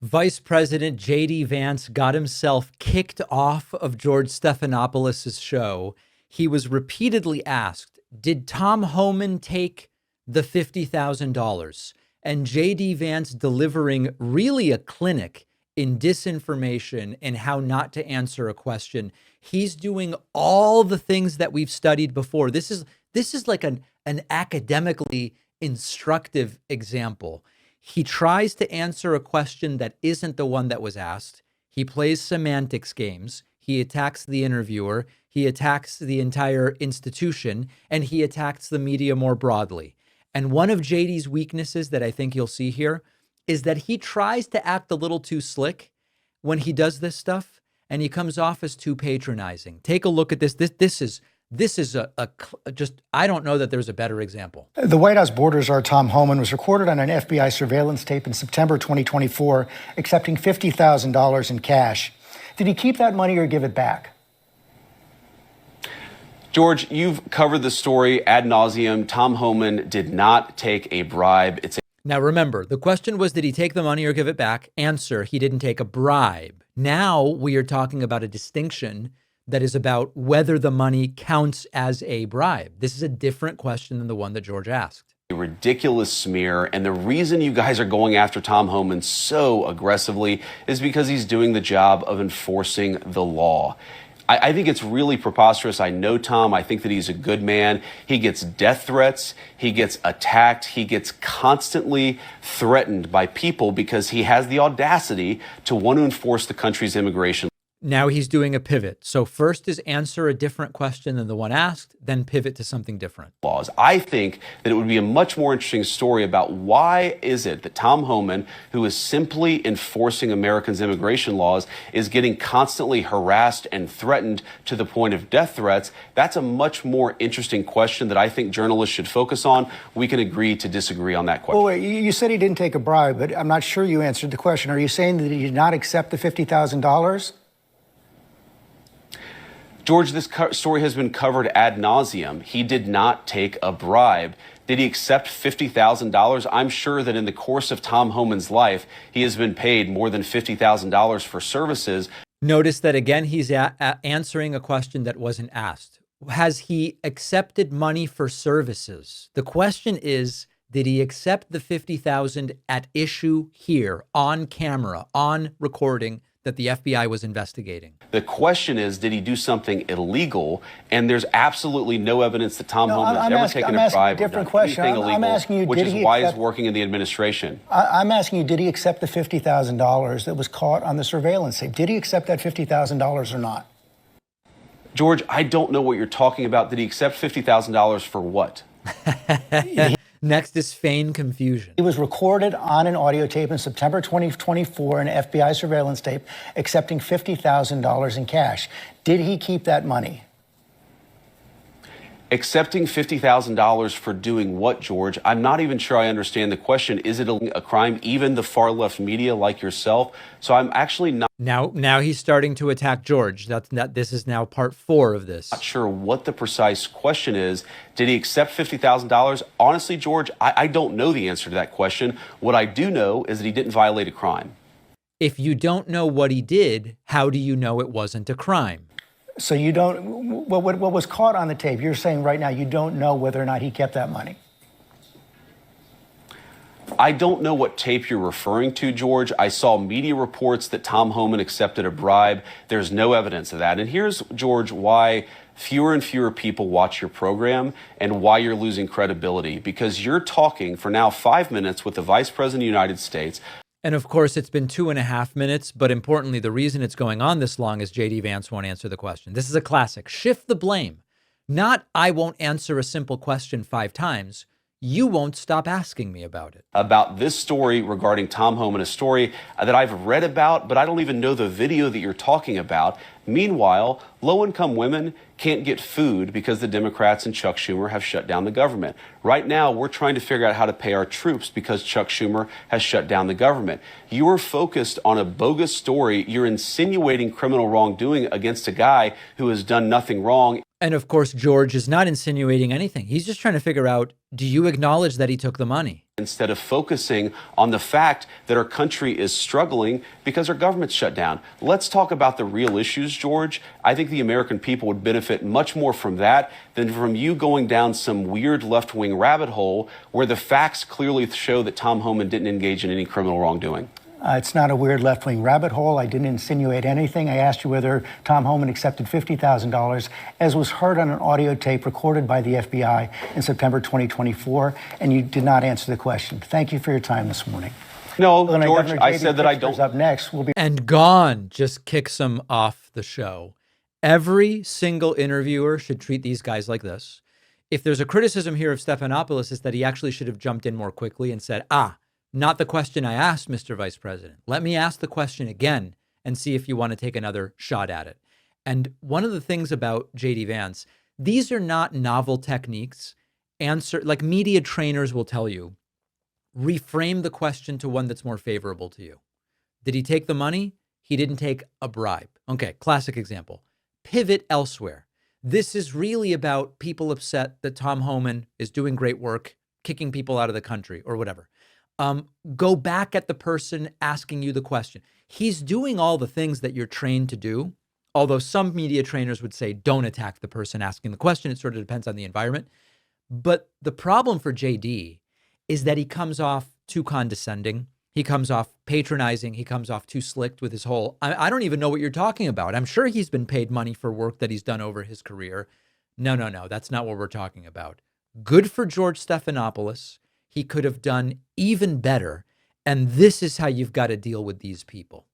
Vice President JD Vance got himself kicked off of George Stephanopoulos' show. He was repeatedly asked, did Tom Homan take the $50,000? And JD Vance delivering really a clinic in disinformation and how not to answer a question. He's doing all the things that we've studied before. This is like an academically instructive example. He tries to answer a question that isn't the one that was asked. He plays semantics games. He attacks the interviewer. He attacks the entire institution, and he attacks the media more broadly. And one of JD's weaknesses that I think you'll see here is that he tries to act a little too slick when he does this stuff, and he comes off as too patronizing. Take a look at this. This is just, I don't know that there's a better example. The White House border czar Tom Homan was recorded on an FBI surveillance tape in September 2024, accepting $50,000 in cash. Did he keep that money or give it back? George, you've covered the story ad nauseum. Tom Homan did not take a bribe. Now, remember, the question was, did he take the money or give it back? Answer, he didn't take a bribe. Now we are talking about a distinction that is about whether the money counts as a bribe. This is a different question than the one that George asked. A ridiculous smear, and the reason you guys are going after Tom Homan so aggressively is because he's doing the job of enforcing the law. I think it's really preposterous. I know Tom. I think that he's a good man. He gets death threats. He gets attacked. He gets constantly threatened by people because he has the audacity to want to enforce the country's immigration. Now he's doing a pivot. So first is answer a different question than the one asked, then pivot to something different. Laws. I think that it would be a much more interesting story about why is it that Tom Homan, who is simply enforcing Americans' immigration laws, is getting constantly harassed and threatened to the point of death threats. That's a much more interesting question that I think journalists should focus on. We can agree to disagree on that question. Well, wait, you said he didn't take a bribe, but I'm not sure you answered the question. Are you saying that he did not accept the $50,000? George, this story has been covered ad nauseum. He did not take a bribe. Did he accept $50,000? I'm sure that in the course of Tom Homan's life, he has been paid more than $50,000 for services. Notice that again, he's answering a question that wasn't asked. Has he accepted money for services? The question is, did he accept the $50,000 at issue here on camera, on recording, that the FBI was investigating? The question is, did he do something illegal? And there's absolutely no evidence that Tom Homan has ever taken a bribe or done anything illegal, which is why he's working in the administration. I'm asking you, did he accept the $50,000 that was caught on the surveillance tape? Did he accept that $50,000 or not? George, I don't know what you're talking about. Did he accept $50,000 for what? Next is feign confusion. He was recorded on an audio tape in September 2024, an FBI surveillance tape, accepting $50,000 in cash. Did he keep that money? Accepting $50,000 for doing what, George? I'm not even sure I understand the question. Is it a crime? Even the far left media like yourself. So I'm actually not. Now he's starting to attack George. This is now part 4 of this. Not sure what the precise question is. Did he accept $50,000? Honestly, George, I don't know the answer to that question. What I do know is that he didn't violate a crime. If you don't know what he did, how do you know it wasn't a crime? So you don't, what was caught on the tape, you're saying right now you don't know whether or not he kept that money? I don't know what tape you're referring to, George. I saw media reports that Tom Homan accepted a bribe. There's no evidence of that. And here's, George, why fewer and fewer people watch your program and why you're losing credibility. Because you're talking for now 5 minutes with the Vice President of the United States. And of course, it's been 2.5 minutes. But importantly, the reason it's going on this long is JD Vance won't answer the question. This is a classic. Shift the blame. Not I won't answer a simple question 5 times. You won't stop asking me about it. About this story regarding Tom Homan, a story that I've read about, but I don't even know the video that you're talking about. Meanwhile, low-income women can't get food because the Democrats and Chuck Schumer have shut down the government. Right now, we're trying to figure out how to pay our troops because Chuck Schumer has shut down the government. You are focused on a bogus story. You're insinuating criminal wrongdoing against a guy who has done nothing wrong. And of course, George is not insinuating anything. He's just trying to figure out, do you acknowledge that he took the money? Instead of focusing on the fact that our country is struggling because our government's shut down. Let's talk about the real issues, George. I think the American people would benefit much more from that than from you going down some weird left-wing rabbit hole where the facts clearly show that Tom Homan didn't engage in any criminal wrongdoing. It's not a weird left-wing rabbit hole. I didn't insinuate anything. I asked you whether Tom Homan accepted $50,000, as was heard on an audio tape recorded by the FBI in September 2024, and you did not answer the question. Thank you for your time this morning. No, Well, George, Governor I JD said that I Vance don't. Up next, we'll be And gone, just kicks him off the show. Every single interviewer should treat these guys like this. If there's a criticism here of Stephanopoulos, is that he actually should have jumped in more quickly and said, not the question I asked, Mr. Vice President. Let me ask the question again and see if you want to take another shot at it. And one of the things about JD Vance, these are not novel techniques. Like media trainers will tell you, reframe the question to one that's more favorable to you. Did he take the money? He didn't take a bribe. Okay, classic example. Pivot elsewhere. This is really about people upset that Tom Homan is doing great work, kicking people out of the country or whatever. Go back at the person asking you the question. He's doing all the things that you're trained to do, although some media trainers would say don't attack the person asking the question. It sort of depends on the environment. But the problem for JD is that he comes off too condescending. He comes off patronizing. He comes off too slick with his whole, I don't even know what you're talking about. I'm sure he's been paid money for work that he's done over his career. No, that's not what we're talking about. Good for George Stephanopoulos. He could have done even better. And this is how you've got to deal with these people.